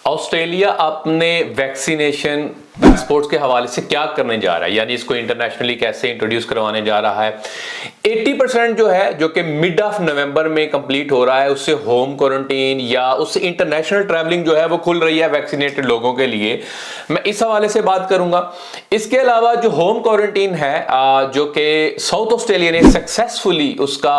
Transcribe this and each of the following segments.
Australia अपने vaccination passport के हवाले से क्या करने जा रहा है, यानी इसको इंटरनेशनली कैसे इंट्रोड्यूस करवाने जा रहा है। 80% जो है, जो कि मिड ऑफ नवंबर में कंप्लीट हो रहा है, उससे होम क्वारंटीन या उससे इंटरनेशनल ट्रैवलिंग जो है वो खुल रही है वैक्सीनेटेड लोगों के लिए। मैं इस हवाले से बात करूंगा। इसके अलावा जो होम क्वारंटीन है, जो कि साउथ ऑस्ट्रेलिया ने सक्सेसफुली उसका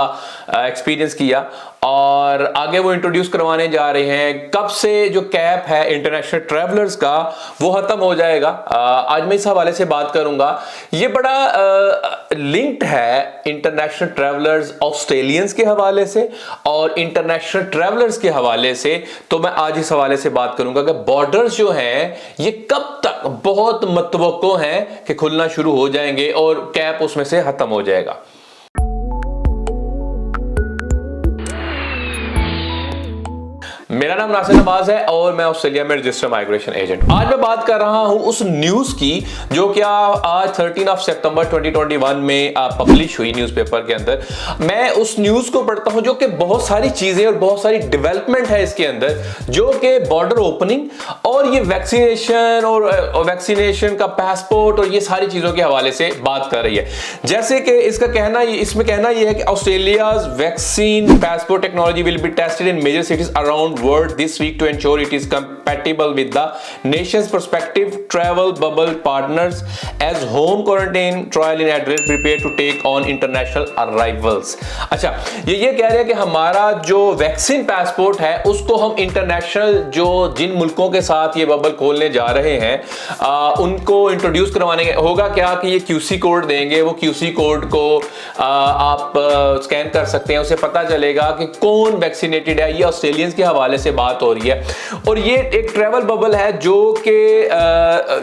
एक्सपीरियंस किया और आगे वो इंट्रोड्यूस करवाने जा रहे हैं। कब से जो कैप है इंटरनेशनल ट्रैवलर्स का वो खत्म हो जाएगा, आज मैं इस हवाले से बात करूंगा। ये बड़ा लिंक्ड है इंटरनेशनल ट्रैवलर्स ऑस्ट्रेलियंस के हवाले से और इंटरनेशनल ट्रैवलर्स के हवाले से। तो मैं आज इस हवाले से बात करूंगा कि बॉर्डर्स जो हैं ये कब तक बहुत मतवक्को हैं कि खुलना शुरू हो जाएंगे और कैप उसमें से खत्म हो जाएगा। मेरा नाम नासिर नवाज है और मैं ऑस्ट्रेलिया में रजिस्टर्ड माइग्रेशन एजेंट। आज मैं बात कर रहा हूं उस न्यूज की जो कि आज 13 सितंबर 2021 में पब्लिश हुई न्यूज़पेपर के अंदर। मैं उस न्यूज को पढ़ता हूं जो कि बहुत सारी चीजें और बहुत सारी डेवलपमेंट है इसके अंदर, जो कि बॉर्डर ओपनिंग और ये वैक्सीनेशन और वैक्सीनेशन का पासपोर्ट और ये सारी चीजों के हवाले से बात कर रही है। जैसे कि इसका कहना, इसमें कहना यह है कि Australia's vaccine passport technology will be tested in major cities around world this week to ensure it is compatible with the nation's prospective travel bubble partners as home quarantine trial in Adelaide prepare to take on international arrivals। अच्छा, ये कह रहे हैं कि हमारा जो vaccine passport है उसको हम इंटरनेशनल जो जिन मुल्कों के साथ ये बबल खोलने जा रहे हैं उनको इंट्रोड्यूस करवाने होगा। क्या कि ये QC कोड देंगे, वो QC कोड को आप स्कैन कर सकते हैं, उसे पता चलेगा कि कौन वैक्सीनेटेड है। ये ऑस्ट्रेलियंस के हवाले से बात हो रही है और ये एक ट्रैवल बबल है जो कि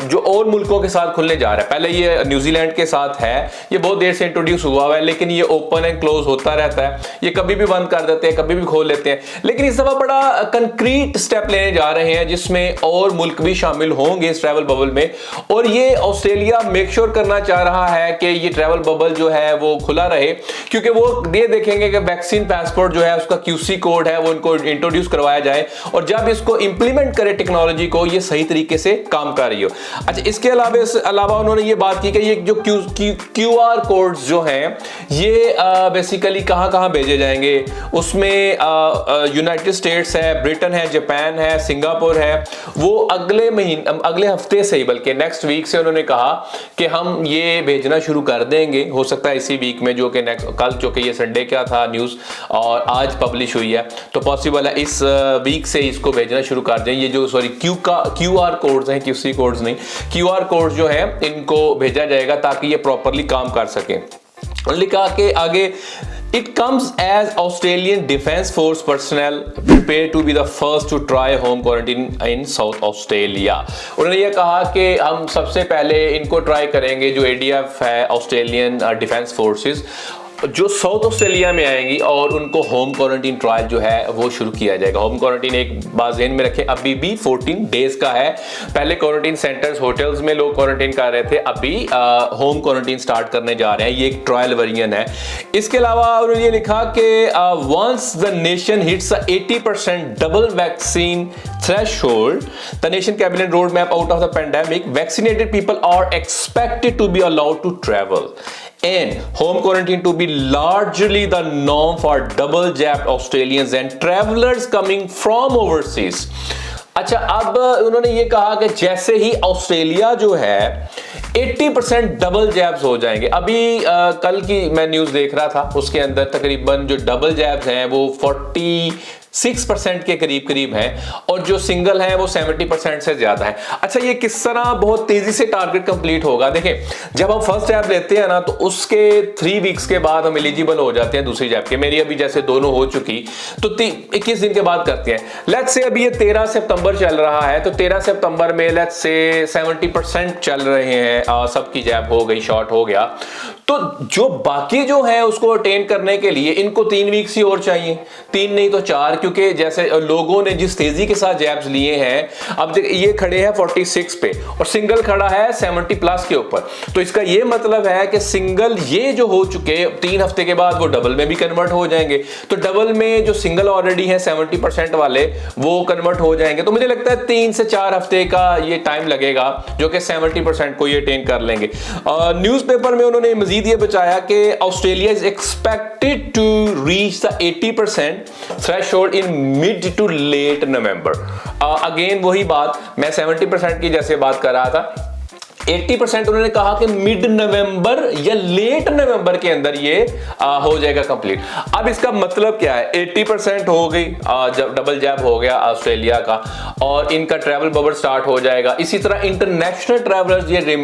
जो और मुल्कों के साथ खुलने जा रहा है। पहले ये न्यूजीलैंड के साथ है, ये बहुत देर से इंट्रोड्यूस हुआ है, लेकिन ये ओपन एंड क्लोज होता रहता है, ये कभी भी बंद कर देते हैं, कभी भी खोल लेते हैं। लेकिन इस दफा बड़ा कंक्रीट स्टेप लेने जा रहे हैं जिसमें और मुल्क भी शामिल होंगे इस ट्रैवल बबल में। और ये ऑस्ट्रेलिया मेक श्योर करना चाह रहा है कि ये ट्रैवल बबल जो है वो खुला रहे, क्योंकि वो ये देखेंगे कि वैक्सीन पासपोर्ट जो है उसका QC कोड है वो इनको इंट्रोड्यूस करवाया जाए और जब इसको इंप्लीमेंट करे टेक्नोलॉजी को ये सही तरीके से काम कर रही हो। अच्छा, इसके अलावा उन्होंने ये बात की कि ये जो QR कोड्स जो हैं ये बेसिकली कहां भेजे जाएंगे। उसमें यूनाइटेड स्टेट्स है, ब्रिटेन है, जापान है, सिंगापुर है। वो अगले हफ्ते से ही, बल्कि नेक्स्ट वीक से उन्होंने कहा कि हम ये भेजना शुरू कर देंगे। हो सकता है इसी वीक में, जो कि कल, जो कि ये संडे क्या था न्यूज और आज पब्लिश हुई है, तो पॉसिबल है इस वीक से इसको भेजना शुरू कर दें। ये जो QR कोड्स हैं, QC कोड्स नहीं, QR कोड्स जो हैं इनको भेजा जाएगा ताकि ये प्रॉपरली काम कर सकें। लिखा के आगे, It comes as Australian Defence Force personnel prepare to be the first to try home quarantine in South Australia। उन्होंने ये कहा कि हम सबसे पहले इनको ट्राई करेंगे, जो ADF है, ऑस्ट्रेलियन डिफेंस फोर्सेस, जो साउथ ऑस्ट्रेलिया में आएंगी और उनको होम क्वारंटीन ट्रायल जो है वो शुरू किया जाएगा। होम क्वारंटीन एक बात ज़हन में रखें, अभी भी 14 डेज का है। पहले क्वारंटीन सेंटर्स, होटल्स में लोग क्वारंटीन कर रहे थे, अभी होम क्वारंटीन स्टार्ट करने जा रहे हैं। ये एक ट्रायल वेरिएंट है। इसके अलावा उन्होंने ये लिखा कि once the nation hits 80% double vaccine threshold, the nation cabinet roadmap out of the pandemic, vaccinated people are expected to be allowed to travel and home quarantine to be largely the norm for double jabbed Australians and travelers coming from overseas। अच्छा, अब उन्होंने ये कहा कि जैसे ही Australia जो है 80% double jabs हो जाएंगे। अभी कल की मैं न्यूज़ देख रहा था, उसके अंदर तकरीबन जो डबल जैब्स हैं वो 46% के करीब हैं और जो सिंगल हैं वो 70% से ज़्यादा है। अच्छा, ये किस तरह बहुत तेज़ी से टारगेट कंप्लीट होगा? देखें, जब हम फर्स्ट जैब लेते हैं ना तो उसके 3 वीक्स के बाद हम एलिजिबल हो जाते हैं दूसरी जैब के। मेरी अभी जैसे दोनों हो चुकी तो 21 दिन के बाद करते हैं। लेट्स से अभी ये 13 सितंबर चल रहा है, तो 13 सितंबर में लेट्स से 70% चल रहे हैं, सबकी जैब हो गई, शॉट हो गया, तो जो बाकी जो है उसको अटेन करने के लिए इनको 3 वीक्स ही और चाहिए, 3 नहीं तो 4, क्योंकि जैसे लोगों ने जिस तेजी के साथ जैब्स लिए हैं, अब ये खड़े हैं 46 पे और सिंगल खड़ा है 70 प्लस के ऊपर। तो इसका ये मतलब है कि सिंगल ये जो हो चुके 3 हफ्ते के बाद वो डबल में भी कन्वर्ट हो जाएंगे। तो डबल में जो सिंगल ऑलरेडी है 70% वाले वो कन्वर्ट हो जाएंगे। तो मुझे लगता है 3 से 4 हफ्ते का ये टाइम लगेगा जो कि 70% को ये अटेन कर लेंगे। न्यूज़पेपर में उन्होंने मजीद ये बताया कि Australia is expected to reach the 80% threshold in mid to late November. Again वही बात, मैं 70% की जैसे बात कर रहा था, 80% उन्होंने कहा कि मिड नवंबर या लेट नवंबर के अंदर ये हो जाएगा कंप्लीट। अब इसका मतलब क्या है, 80% हो गई, जब डबल जैब हो गया ऑस्ट्रेलिया का और इनका ट्रैवल बबल स्टार्ट हो जाएगा। इसी तरह इंटरनेशनल ट्रैवलर्स ये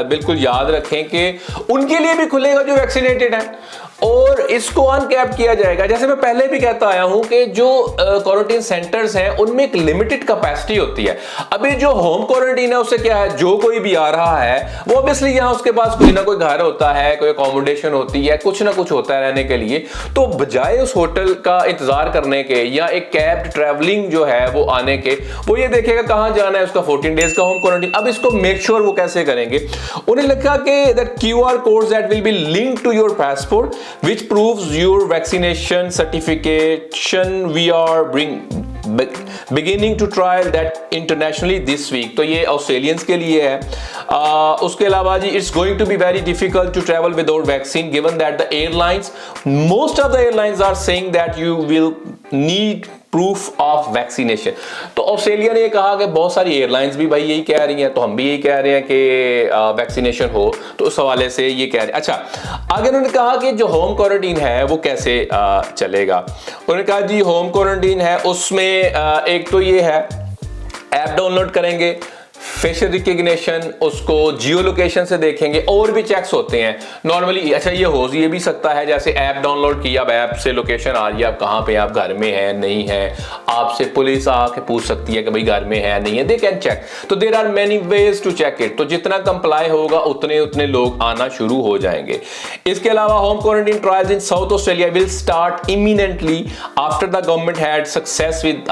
बिल्कुल याद रखें कि उनके लिए भी खुलेगा जो वैक्सीनेटेड है और इसको अनकैप किया जाएगा। जैसे मैं पहले भी कहता आया हूं कि जो क्वारंटीन सेंटर्स हैं उनमें एक लिमिटेड कैपेसिटी होती है। अभी जो होम क्वारंटीन है उससे क्या है, जो कोई भी आ रहा है वो ऑब्वियसली यहां उसके पास कोई ना कोई घर होता है, कोई अकोमोडेशन होती है, कुछ ना कुछ होता है रहने के लिए। तो बजाय उस होटल का इंतजार करने के या एक कैब ट्रैवलिंग जो है वो आने के, वो ये देखेगा कहां जाना है, उसका 14 डेज का होम क्वारंटीन। अब इसको मेक श्योर वो कैसे करेंगे, उन्हें लिखा कि that QR codes that will be linked to your passport which proves your vaccination certification. We are beginning to trial that internationally this week. तो ये ऑस्ट्रेलियंस के लिए है। उसके अलावा जी it's going to be very difficult to travel without vaccine given that the airlines, most of the airlines are saying that you will need proof of vaccination. तो Australia ने कहा कि बहुत सारी एयरलाइंस भी भाई यही कह रही हैं, तो हम भी यही कह रहे हैं कि वैक्सीनेशन हो, तो उस हवाले से ये कह रहे हैं। अच्छा, आगे उन्होंने कहा कि जो होम क्वारंटीन है वो कैसे चलेगा। उन्होंने कहा जी होम क्वारंटीन है उसमें एक तो ये है ऐप डाउनलोड करेंगे, फेशियल रिकग्निशन, उसको जियो लोकेशन से देखेंगे, और भी चेक्स होते हैं नॉर्मली। अच्छा, ये भी सकता है जैसे ऐप डाउनलोड किया, अब ऐप से लोकेशन आ रही है, आप कहाँ पे, आप घर में हैं नहीं है, आपसे पुलिस आके पूछ सकती है कि भाई घर में है नहीं है, दे कैन चेक। तो there are many ways to check it. तो जितना कंप्लाई होगा उतने लोग आना शुरू हो जाएंगे। इसके अलावा home quarantine trials in south Australia will start eminently after the government had success with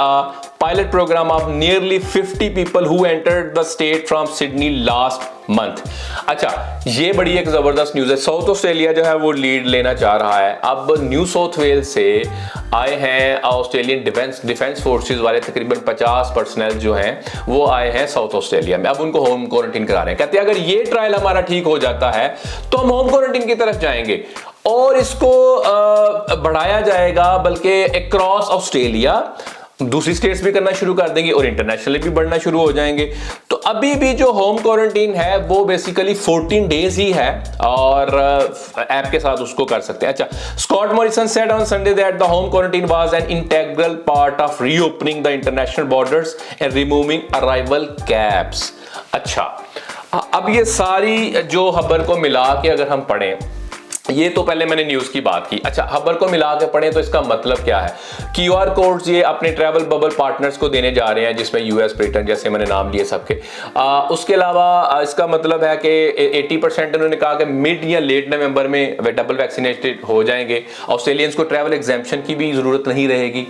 pilot program of nearly 50 people who entered the state from Sydney last month. अच्छा, ये बड़ी एक जबरदस्त न्यूज है। साउथ ऑस्ट्रेलिया जो है वो lead लेना चाह रहा है। अब न्यू साउथ वेल्स से आए हैं ऑस्ट्रेलियन डिफेंस फोर्सेस वाले तकरीबन 50 पर्सनल जो हैं वो आए हैं साउथ ऑस्ट्रेलिया में। अब उनको होम क्वारंटीन करा रहे हैं। कहते हैं अगर ये ट्रायल हमारा ठीक हो जाता है तो हम होम क्वारंटीन की तरफ जाएंगे और इसको बढ़ाया जाएगा, बल्कि अक्रॉस ऑस्ट्रेलिया दूसरी स्टेट्स भी करना शुरू कर देंगे और इंटरनेशनली भी बढ़ना शुरू हो जाएंगे। तो अभी भी जो होम क्वारंटीन है वो बेसिकली 14 डेज ही है और ऐप के साथ उसको कर सकते हैं। अच्छा, Scott Morrison said on Sunday that the home quarantine was an integral part of reopening the international borders and removing arrival caps. अच्छा, अब ये सारी जो खबर को मिला के अगर हम पढ़ें, ये तो पहले मैंने न्यूज की बात की। अच्छा, खबर को मिला के पढ़ें तो इसका मतलब क्या है। QR कोड्स ये अपने ट्रैवल बबल पार्टनर्स को देने जा रहे हैं, जिसमें US, ब्रिटेन जैसे मैंने नाम लिए सबके। उसके अलावा इसका मतलब है कि 80% उन्होंने कहा कि मिड या लेट नवंबर में डबल वैक्सीनेटेड हो जाएंगे। ऑस्ट्रेलियंस को ट्रैवल एग्जेम्पशन की भी जरूरत नहीं रहेगी,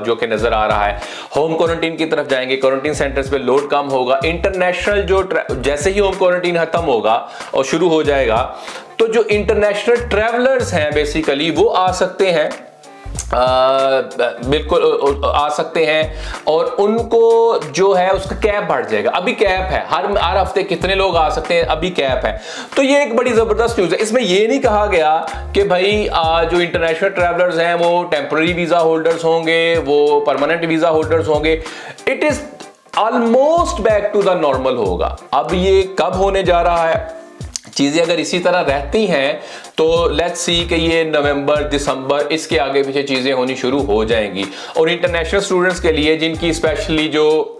जो कि नजर आ रहा है। होम क्वारंटीन की तरफ जाएंगे, क्वारंटीन सेंटर्स पे लोड कम होगा। इंटरनेशनल जो जैसे ही होम क्वारंटीन खत्म होगा और शुरू हो जाएगा तो जो इंटरनेशनल ट्रैवलर्स हैं बेसिकली वो आ सकते हैं, बिल्कुल आ सकते हैं और उनको जो है उसका कैप बढ़ जाएगा। अभी कैप है, हर हफ्ते कितने लोग आ सकते हैं, अभी कैप है। तो ये एक बड़ी जबरदस्त न्यूज है। इसमें ये नहीं कहा गया कि भाई जो इंटरनेशनल ट्रैवलर्स हैं वो टेम्पररी वीजा होल्डर्स होंगे, वो परमानेंट वीजा होल्डर्स होंगे। It is almost back to the normal होगा। अब ये कब होने जा रहा है, चीजें अगर इसी तरह रहती हैं तो लेट्स सी कि ये नवंबर, दिसंबर, इसके आगे पीछे चीजें होनी शुरू हो जाएंगी। और इंटरनेशनल स्टूडेंट्स के लिए जिनकी स्पेशली जो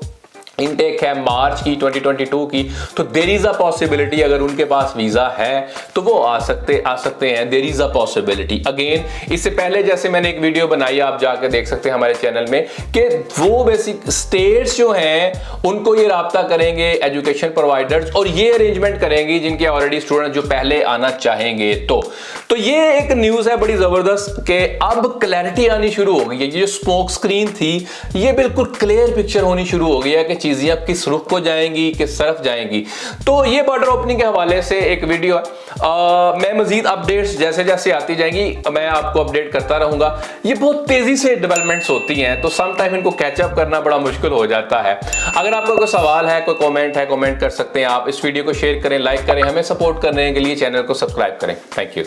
इनटेक है मार्च की 2022 की, तो देयर इज अ पॉसिबिलिटी अगर उनके पास वीजा है तो वो आ सकते हैं, there is a possibility. Again इससे पहले जैसे मैंने एक वीडियो बनाई, आप जाकर देख सकते हैं हमारे चैनल में, कि वो बेसिक स्टेट्स जो हैं उनको ये राब्ता करेंगे एजुकेशन प्रोवाइडर्स, और ये अरेंजमेंट करेंगे जिनके ऑलरेडी स्टूडेंट जो पहले आना चाहेंगे। तो ये एक न्यूज है बड़ी जबरदस्त कि अब क्लैरिटी आनी शुरू हो गई है। ये जो स्मोक स्क्रीन थी ये बिल्कुल क्लियर पिक्चर होनी शुरू हो गई है कि चीजें अब किस रुख को जाएंगी, किस तरफ जाएंगी। तो ये बॉर्डर ओपनिंग के हवाले से एक वीडियो है। मैं मजीद अपडेट्स जैसे जैसे आती जाएंगी मैं आपको अपडेट करता रहूंगा। ये बहुत तेजी से डेवलपमेंट्स होती हैं, तो सम टाइम इनको कैचअप करना बड़ा मुश्किल हो जाता है। अगर आपका कोई सवाल है, कोई कमेंट है, कमेंट कर सकते हैं आप। इस वीडियो को शेयर करें, लाइक करें, हमें सपोर्ट करने के लिए चैनल को सब्सक्राइब करें। Thank you.